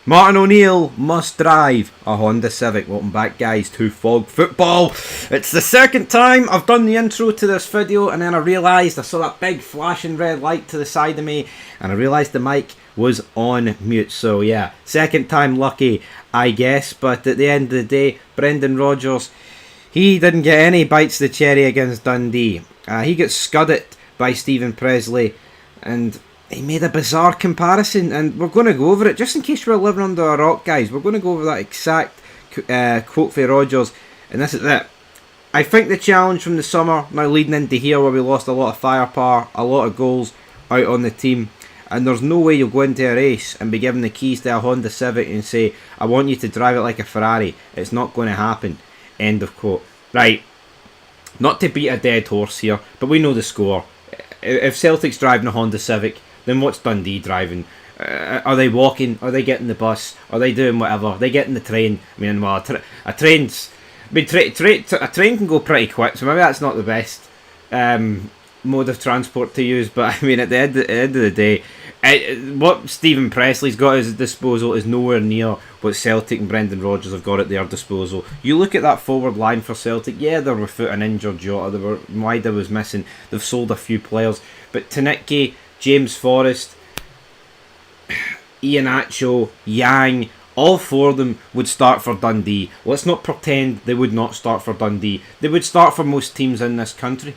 Martin O'Neill must drive a Honda Civic. Welcome back, guys, to Fog Football. It's the second time I've done the intro to this video, and then I realised I saw that big flashing red light to the side of me, and I realised the mic was on mute. So yeah, second time lucky, I guess. But at the end of the day, Brendan Rodgers, he didn't get any bites of the cherry against Dundee. He got scudded by Stephen Presley, and he made a bizarre comparison, and we're going to go over it just in case we're living under a rock, guys. We're going to go over that exact quote for Rodgers, and this is it. I think the challenge from the summer, now leading into here where we lost a lot of firepower, a lot of goals out on the team, and there's no way you'll go into a race and be given the keys to a Honda Civic and say, I want you to drive it like a Ferrari. It's not going to happen. End of quote. Right, not to beat a dead horse here, but we know the score. If Celtic's driving a Honda Civic, then what's Dundee driving? Are they walking? Are they getting the bus? Are they doing whatever? Are they getting the train? I mean, well, a train can go pretty quick, so maybe that's not the best mode of transport to use. But I mean, at the end of the day, what Stephen Presley's got at his disposal is nowhere near what Celtic and Brendan Rodgers have got at their disposal. You look at that forward line for Celtic, yeah, they're without an injured Jota, Maida was missing, they've sold a few players, but Tanitke, James Forrest, Iheanacho, Yang, all four of them would start for Dundee. Let's not pretend they would not start for Dundee. They would start for most teams in this country,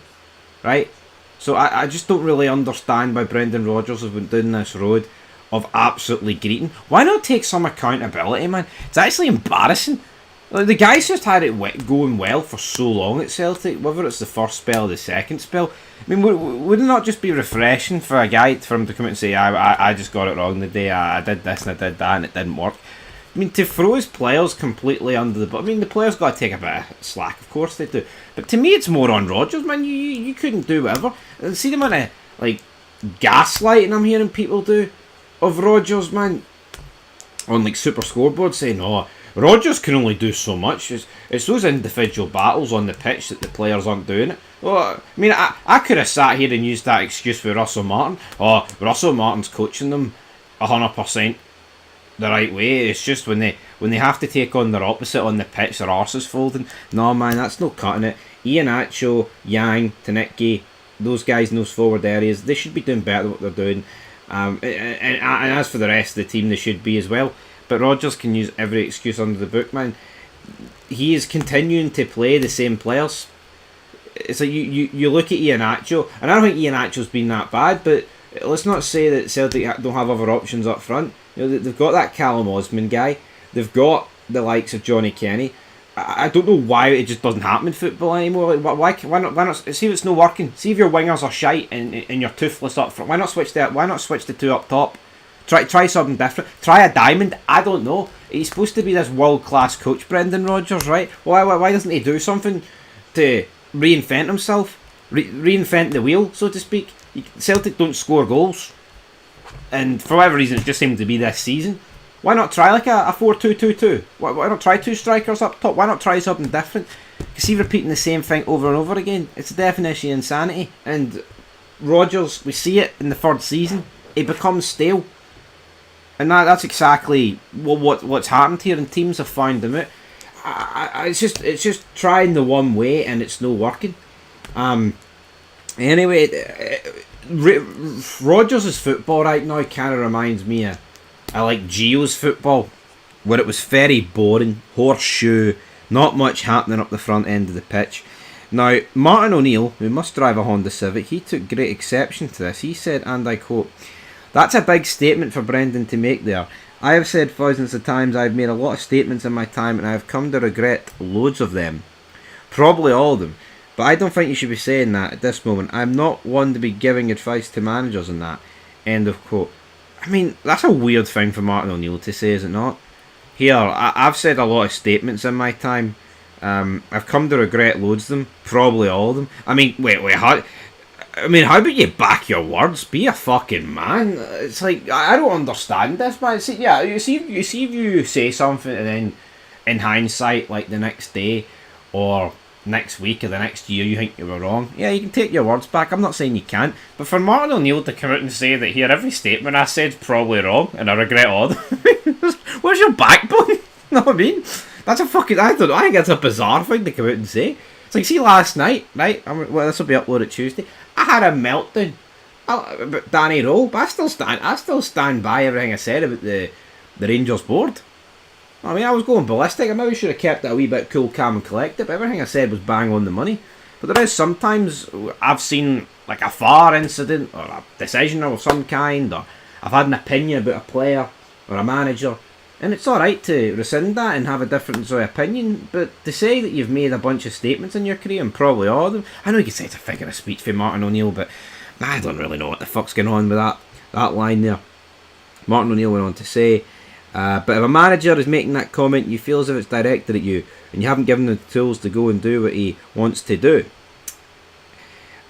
right? So I just don't really understand why Brendan Rodgers has been doing this road of absolutely greeting. Why not take some accountability, man? It's actually embarrassing. Like, the guy's just had it going well for so long at Celtic, whether it's the first spell or the second spell. I mean, would it not just be refreshing for a guy, for him to come out and say, I just got it wrong the day, I did this and I did that and it didn't work. I mean, to throw his players completely under the bus. I mean, the players got to take a bit of slack, of course they do. But to me, it's more on Rodgers, man. You couldn't do whatever. See the amount of, like, gaslighting I'm hearing people do of Rodgers, man, on, like, Super Scoreboard saying, oh, Rodgers can only do so much. It's those individual battles on the pitch that the players aren't doing it. Well, I mean, I could have sat here and used that excuse for Russell Martin. Oh, Russell Martin's coaching them 100% the right way. It's just when they have to take on their opposite on the pitch, their arse is folding. No, man, that's no cutting it. Iheanacho, Yang, Tanitke, those guys in those forward areas, they should be doing better than what they're doing. And as for the rest of the team, they should be as well. But Rodgers can use every excuse under the book, man. He is continuing to play the same players. It's like you look at Iheanacho, and I don't think Iheanacho's been that bad, but let's not say that Celtic don't have other options up front. You know, they've got that Callum Osman guy. They've got the likes of Johnny Kenny. I don't know why it just doesn't happen in football anymore. Like, why not see if it's not working? See if your wingers are shite and you're toothless up front. Why not switch the two up top? Try something different. Try a diamond. I don't know. He's supposed to be this world-class coach, Brendan Rodgers, right? Why doesn't he do something to reinvent himself? Reinvent the wheel, so to speak. Celtic don't score goals, and for whatever reason it just seemed to be this season. Why not try like a 4-2-2-2? Why not try two strikers up top? Why not try something different? You see, repeating the same thing over and over again, it's the definition of insanity. And Rodgers, we see it in the third season, he becomes stale. And that's exactly what's happened here, and teams have found him out. It's just trying the one way, and it's no working. Anyway, Rodgers' football right now kind of reminds me of like Gio's football, where it was very boring, horseshoe, not much happening up the front end of the pitch. Now, Martin O'Neill, who must drive a Honda Civic, he took great exception to this. He said, and I quote, "That's a big statement for Brendan to make there. I have said thousands of times I've made a lot of statements in my time and I have come to regret loads of them. Probably all of them. But I don't think you should be saying that at this moment. I'm not one to be giving advice to managers on that." End of quote. I mean, that's a weird thing for Martin O'Neill to say, is it not? Here, I've said a lot of statements in my time. I've come to regret loads of them. Probably all of them. I mean, how about you back your words? Be a fucking man. It's like, I don't understand this, man. See, yeah, you see if you say something and then, in hindsight, like the next day, or next week or the next year, you think you were wrong. Yeah, you can take your words back. I'm not saying you can't. But for Martin O'Neill to come out and say that here, every statement I said's probably wrong and I regret all of them. Where's your backbone? You know what I mean? That's a fucking... I don't know. I think that's a bizarre thing to come out and say. It's like, see, last night, right? Well, this will be uploaded Tuesday. I had a meltdown about Danny Rowe, but I still stand by everything I said about the Rangers board. I mean, I was going ballistic. I maybe should have kept it a wee bit cool, calm and collected, but everything I said was bang on the money. But there is sometimes I've seen like a VAR incident or a decision of some kind, or I've had an opinion about a player or a manager, and it's alright to rescind that and have a different sort of opinion, but to say that you've made a bunch of statements in your career, and probably all of them, I know you could say it's a figure of speech for Martin O'Neill, but I don't really know what the fuck's going on with that line there. Martin O'Neill went on to say, but if a manager is making that comment, you feel as if it's directed at you, and you haven't given him the tools to go and do what he wants to do.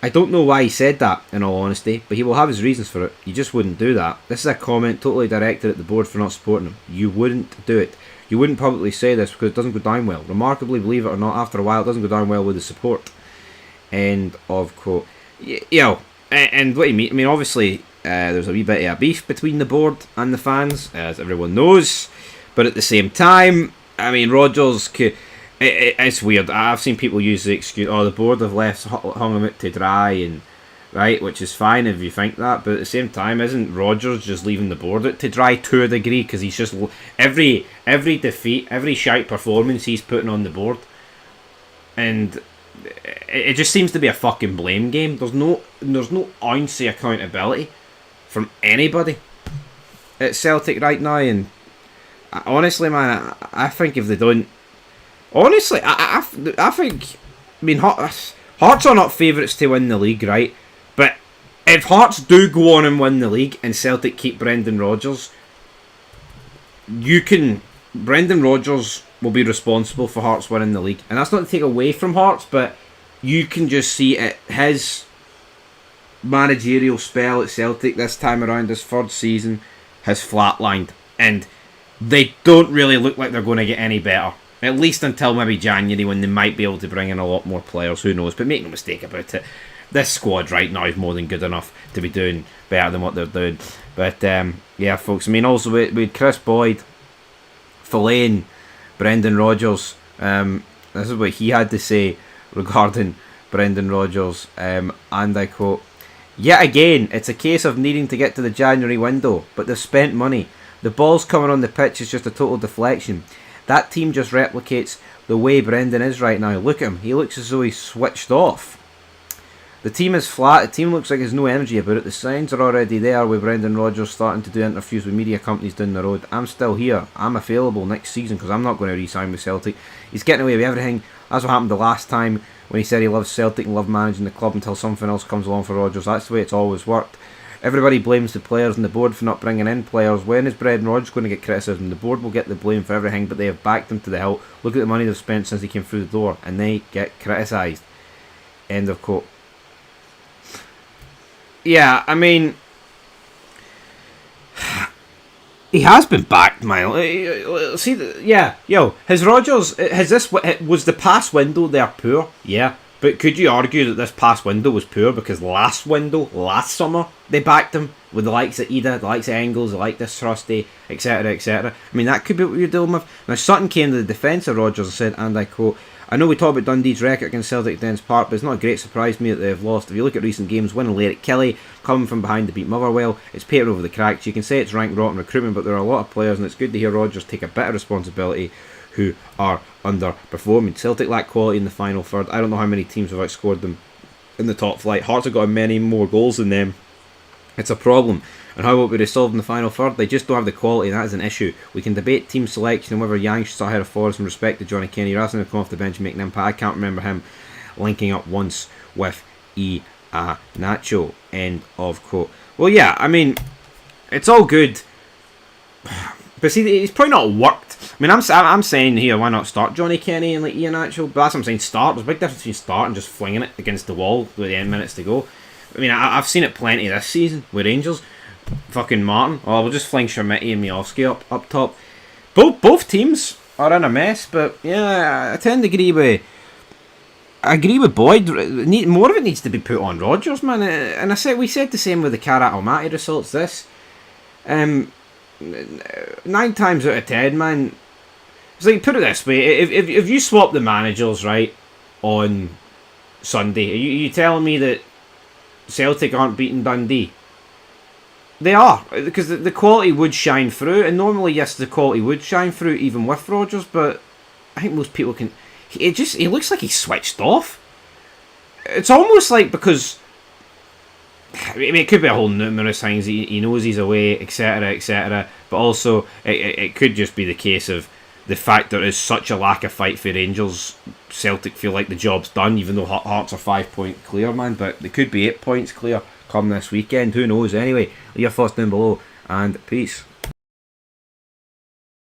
I don't know why he said that, in all honesty, but he will have his reasons for it. You just wouldn't do that. This is a comment totally directed at the board for not supporting him. You wouldn't do it. You wouldn't publicly say this because it doesn't go down well. Remarkably, believe it or not, after a while it doesn't go down well with the support. End of quote. And what do you mean? I mean, obviously, there's a wee bit of a beef between the board and the fans, as everyone knows. But at the same time, I mean, Rodgers... It's weird. I've seen people use the excuse, the board have hung him out to dry, and right, which is fine if you think that, but at the same time, isn't Rodgers just leaving the board out to dry to a degree, because he's just every defeat, every shite performance he's putting on the board, and it just seems to be a fucking blame game. There's no ounce of accountability from anybody at Celtic right now, and honestly, man, I think if they don't. Honestly, I think... I mean, Hearts are not favourites to win the league, right? But if Hearts do go on and win the league and Celtic keep Brendan Rodgers, Brendan Rodgers will be responsible for Hearts winning the league. And that's not to take away from Hearts, but you can just see it. His managerial spell at Celtic this time around, his third season, has flatlined. And they don't really look like they're going to get any better. At least until maybe January, when they might be able to bring in a lot more players. Who knows? But make no mistake about it, this squad right now is more than good enough to be doing better than what they're doing. But yeah, folks. I mean, also with Chris Boyd filleting Brendan Rodgers. This is what he had to say regarding Brendan Rodgers, and I quote: "Yet again, it's a case of needing to get to the January window, but they've spent money. The ball's coming on the pitch is just a total deflection. That team just replicates the way Brendan is right now. Look at him. He looks as though he's switched off. The team is flat. The team looks like there's no energy about it. The signs are already there with Brendan Rodgers starting to do interviews with media companies down the road. I'm still here. I'm available next season because I'm not going to re-sign with Celtic. He's getting away with everything. That's what happened the last time when he said he loves Celtic and loved managing the club until something else comes along for Rodgers. That's the way it's always worked. Everybody blames the players and the board for not bringing in players. When is Brendan Rodgers going to get criticism? The board will get the blame for everything, but they have backed him to the hilt. Look at the money they've spent since he came through the door, and they get criticised." End of quote. Yeah, I mean, he has been backed, man. See, has Rodgers? Was the past window there poor? Yeah. But could you argue that this past window was poor because last summer, they backed him with the likes of Ida, the likes of Engels, the likes of Trusty, etc., etc. I mean, that could be what you're dealing with. Now, Sutton came to the defence of Rodgers and said, and I quote, "I know we talk about Dundee's record against Celtic at Dens Park, but it's not a great surprise to me that they've lost. If you look at recent games, winning late at Killie, coming from behind to beat Motherwell, it's paper over the cracks. You can say it's rank rotten recruitment, but there are a lot of players, and it's good to hear Rodgers take a bit of responsibility who are underperforming. Celtic lack quality in the final third. I don't know how many teams have outscored them in the top flight. Hearts have got many more goals than them. It's a problem. And how will it be resolved in the final third? They just don't have the quality, and that is an issue. We can debate team selection and whether Yang should start ahead of Forrest in respect to Johnny Kenny. Rather than come off the bench and make an impact, I can't remember him linking up once with Nacho." End of quote. Well, yeah, I mean, it's all good. But see, it's probably not worked. I mean, I'm saying here, why not start Johnny Kenny and like Iheanacho? But that's what I'm saying, start. There's a big difference between start and just flinging it against the wall with the end minutes to go. I mean, I've seen it plenty this season with Rangers. Fucking Martin. Oh, we'll just fling Shermiti and Miovski up top. Both teams are in a mess, but yeah, I tend to agree with Boyd. More of it needs to be put on Rodgers, man. And we said the same with the Karat Almaty results. 9 times out of 10, man. It's like, put it this way: if you swap the managers, right, on Sunday, are you telling me that Celtic aren't beating Dundee? They are, because the quality would shine through, and normally, yes, the quality would shine through even with Rodgers, but I think most people can. He looks like he's switched off. It's almost like, because I mean, it could be a whole numerous things. He knows he's away, etc., etc. But also, it could just be the case of the fact there is such a lack of fight for Rangers. Celtic feel like the job's done, even though Hearts are 5 point clear, man. But they could be 8 points clear come this weekend. Who knows? Anyway, leave your thoughts down below, and peace.